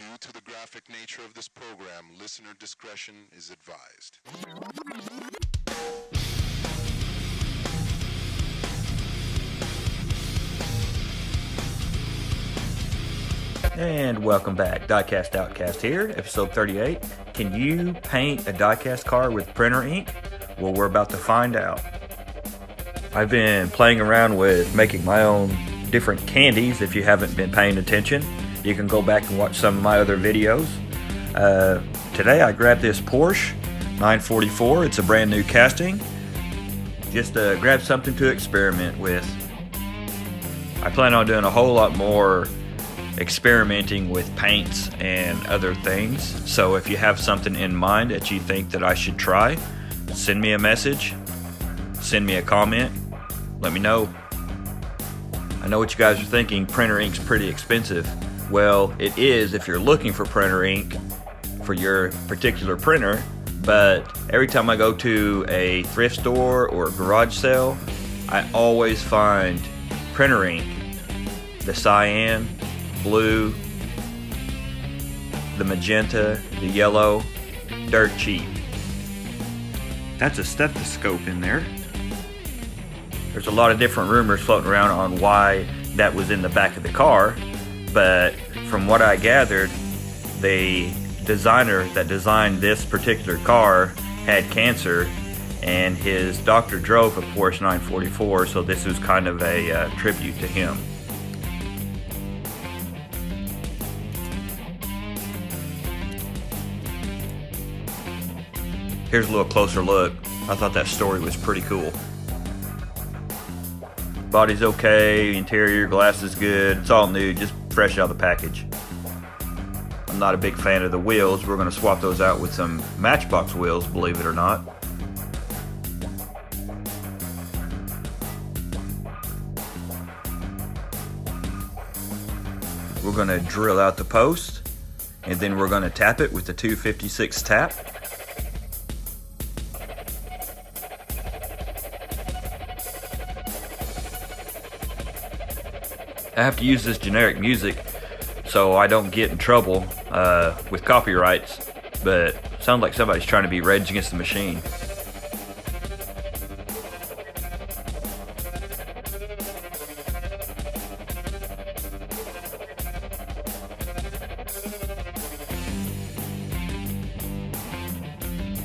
Due to the graphic nature of this program, listener discretion is advised. And welcome back. Diecast OutKast here, episode 38. Can you paint a diecast car with printer ink? Well, we're about to find out. I've been playing around with making my own different candies. If you haven't been paying attention, you can go back and watch some of my other videos. Today I grabbed this Porsche 944. It's a brand new casting. Just grab something to experiment with. I plan on doing a whole lot more experimenting with paints and other things. So if you have something in mind that you think that I should try, send me a message, send me a comment, let me know. I know what you guys are thinking, printer ink's pretty expensive. Well, it is if you're looking for printer ink for your particular printer, but every time I go to a thrift store or a garage sale, I always find printer ink, the cyan, blue, the magenta, the yellow, dirt cheap. That's a stethoscope in there. There's a lot of different rumors floating around on why that was in the back of the car, but from what I gathered, the designer that designed this particular car had cancer and his doctor drove a Porsche 944, so this was kind of a tribute to him. Here's a little closer look. I thought that story was pretty cool. Body's okay, interior glass is good, it's all new, just fresh out of the package. I'm not a big fan of the wheels. We're going to swap those out with some Matchbox wheels, believe it or not. We're going to drill out the post, and then we're going to tap it with the 256 tap. I have to use this generic music so I don't get in trouble with copyrights, but it sounds like somebody's trying to be Rage Against the Machine.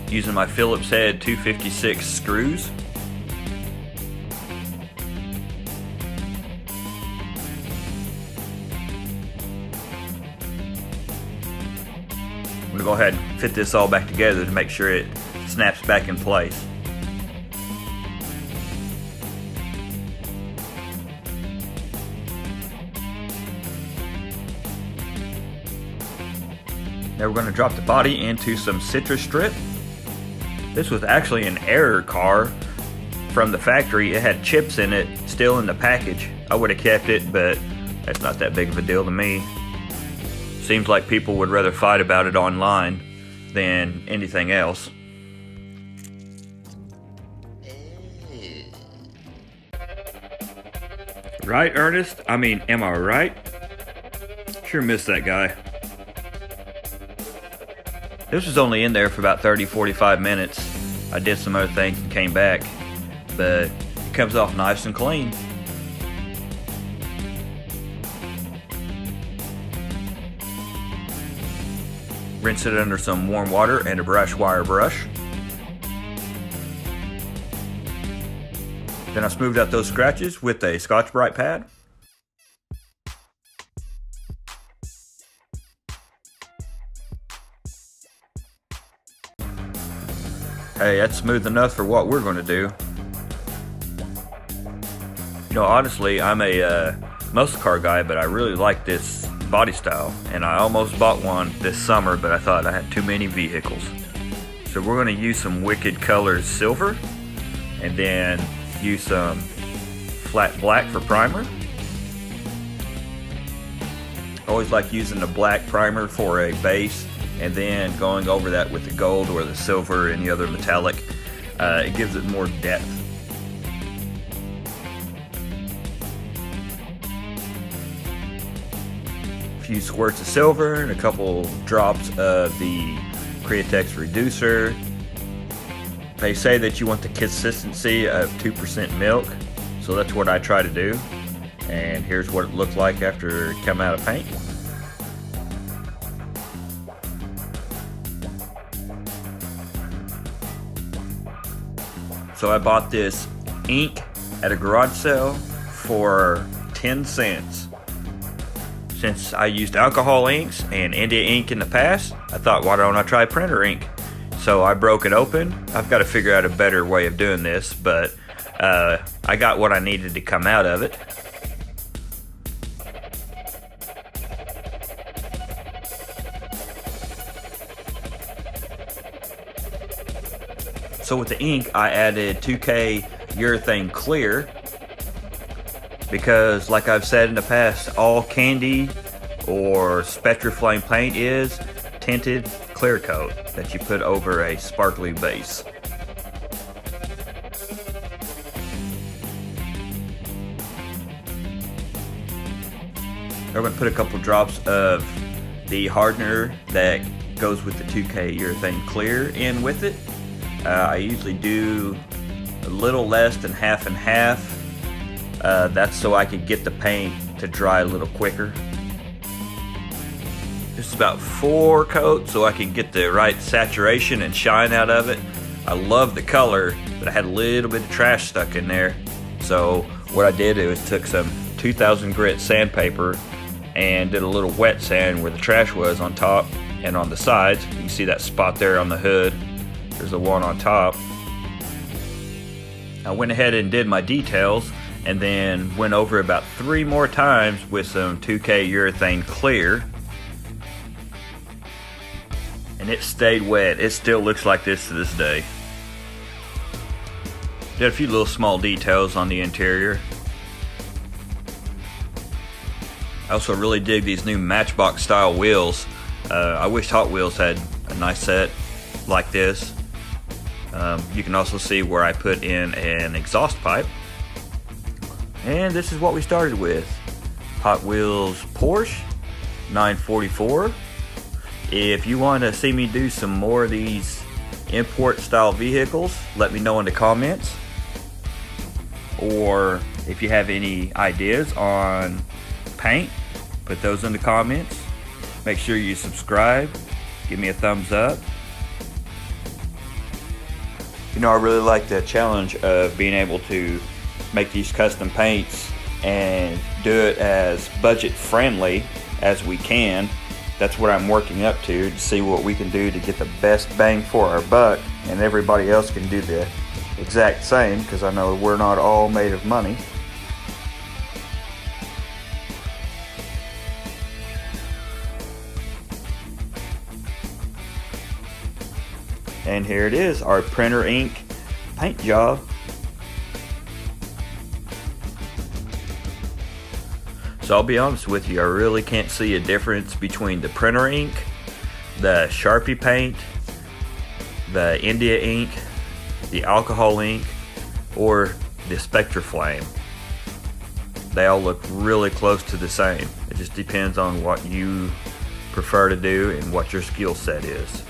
Using my Phillips head 256 screws. I'm going to go ahead and fit this all back together to make sure it snaps back in place. Now we're going to drop the body into some citrus strip. This was actually an error car from the factory. It had chips in it still in the package. I would have kept it, but that's not that big of a deal to me. Seems like people would rather fight about it online than anything else. Right, Ernest? I mean, am I right? Sure missed that guy. This was only in there for about 30-45 minutes. I did some other things and came back, but it comes off nice and clean. Rinse it under some warm water and a brush wire brush. Then I smoothed out those scratches with a Scotch-Brite pad. Hey, that's smooth enough for what we're going to do. You know, honestly, I'm a muscle car guy, but I really like this body style, and I almost bought one this summer, but I thought I had too many vehicles. So we're going to use some Wicked Colors silver, and then use some flat black for primer. I always like using the black primer for a base, and then going over that with the gold or the silver or any other metallic. It gives it more depth. few squirts of silver and a couple drops of the Createx reducer. They say that you want the consistency of 2% milk, so that's what I try to do. And here's what it looked like after it came out of paint. So I bought this ink at a garage sale for 10 cents. Since I used alcohol inks and India ink in the past, I thought, why don't I try printer ink? So I broke it open. I've got to figure out a better way of doing this, but I got what I needed to come out of it. So with the ink, I added 2K urethane clear because, like I've said in the past, all candy or Spectraflame paint is tinted clear coat that you put over a sparkly base. I'm going to put a couple drops of the hardener that goes with the 2K urethane clear in with it. I usually do a little less than half and half. That's so I can get the paint to dry a little quicker. Just about 4 coats so I can get the right saturation and shine out of it. I love the color, but I had a little bit of trash stuck in there. So what I did was took some 2000 grit sandpaper and did a little wet sand where the trash was on top and on the sides. You can see that spot there on the hood. There's the one on top. I went ahead and did my details and then went over about 3 more times with some 2K urethane clear. And it stayed wet. It still looks like this to this day. Did a few little small details on the interior. I also really dig these new Matchbox style wheels. I wish Hot Wheels had a nice set like this. You can also see where I put in an exhaust pipe. And this is what we started with. Hot Wheels Porsche 944. If you want to see me do some more of these import style vehicles, let me know in the comments. Or if you have any ideas on paint, put those in the comments. Make sure you subscribe, give me a thumbs up. You know, I really like the challenge of being able to make these custom paints and do it as budget friendly as we can. That's what I'm working up to see what we can do to get the best bang for our buck, and everybody else can do the exact same, because I know we're not all made of money. And here it is, our printer ink paint job. So I'll be honest with you, I really can't see a difference between the printer ink, the Sharpie paint, the India ink, the alcohol ink, or the Spectraflame. They all look really close to the same. It just depends on what you prefer to do and what your skill set is.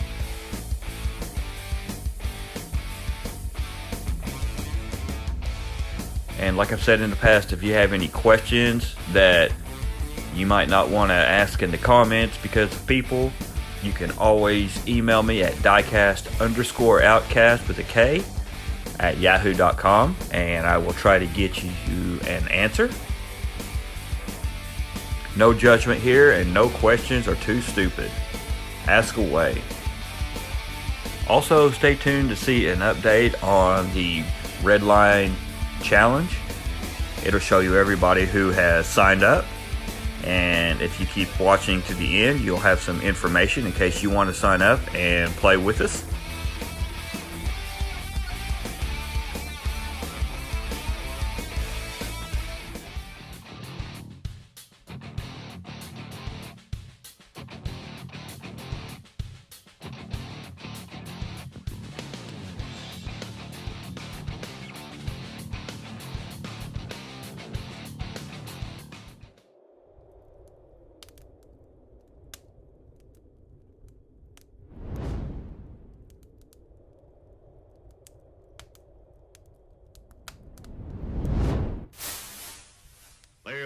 And like I've said in the past, if you have any questions that you might not want to ask in the comments because of people, you can always email me at Diecast_OutKast with a K at yahoo.com, and I will try to get you an answer. No judgment here, and no questions are too stupid. Ask away. Also, stay tuned to see an update on the Red Line Challenge. It'll show you everybody who has signed up, and if you keep watching to the end, you'll have some information in case you want to sign up and play with us.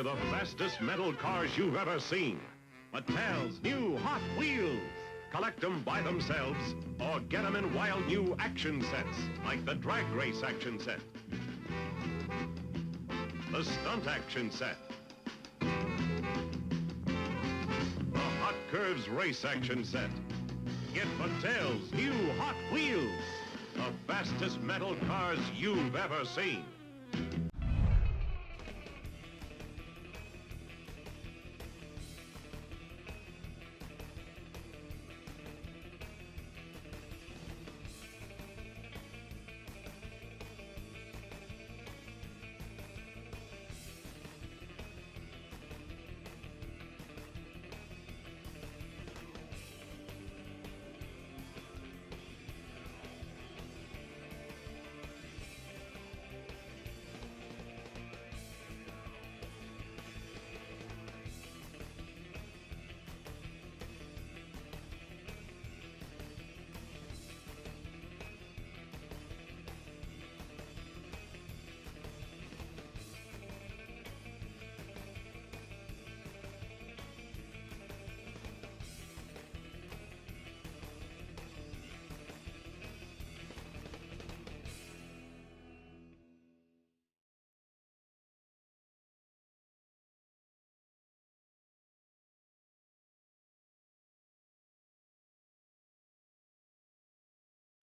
They're the fastest metal cars you've ever seen. Mattel's new Hot Wheels. Collect them by themselves or get them in wild new action sets, like the drag race action set, the stunt action set, the Hot Curves race action set. Get Mattel's new Hot Wheels, the fastest metal cars you've ever seen.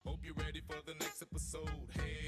Hope you're ready for the next episode. Hey.